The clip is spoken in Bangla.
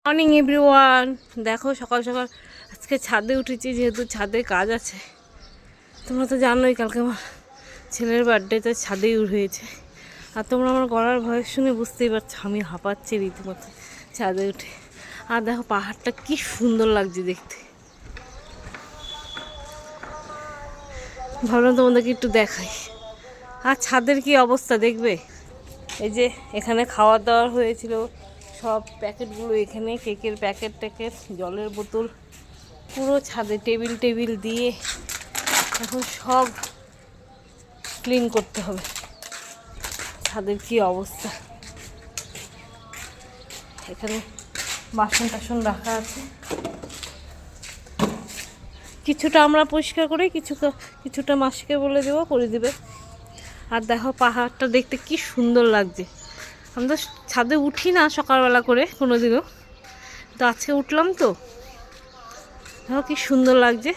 Morning everyone. দেখো সকাল সকাল আজকে ছাদে উঠেছি, যেহেতু ছাদে কাজ আছে। তোমরা তো জানোই কালকে আমার ছেলের বার্থডেতে ছাদেই হয়েছে। আর তোমরা আমার গলার ভয়েস শুনে বুঝতেই পারছো আমি হাঁপাচ্ছি রীতিমতো ছাদে উঠে। আর দেখো পাহাড়টা কি সুন্দর লাগছে দেখতে। ভাবলাম তোমাদেরকে একটু দেখাই। আর ছাদের কি অবস্থা দেখবে। এই যে এখানে খাওয়া দাওয়া হয়েছিল, সব প্যাকেটগুলো এখানে, কেকের প্যাকেট ট্যাকেট, জলের বোতল পুরো ছাদে টেবিল দিয়ে এখন সব ক্লিন করতে হবে। ছাদের কি অবস্থা। এখানে বাসন টাসন রাখা আছে, কিছুটা আমরা পরিষ্কার করি, কিছুটা মাসিকে বলে দেবো, করে দিবে। আর দেখো পাহাড়টা দেখতে কি সুন্দর লাগছে। আমি তো ছাদে উঠি না সকালবেলা করে কোনোদিনও, তো আজকে উঠলাম। তো দেখো কি সুন্দর লাগছে।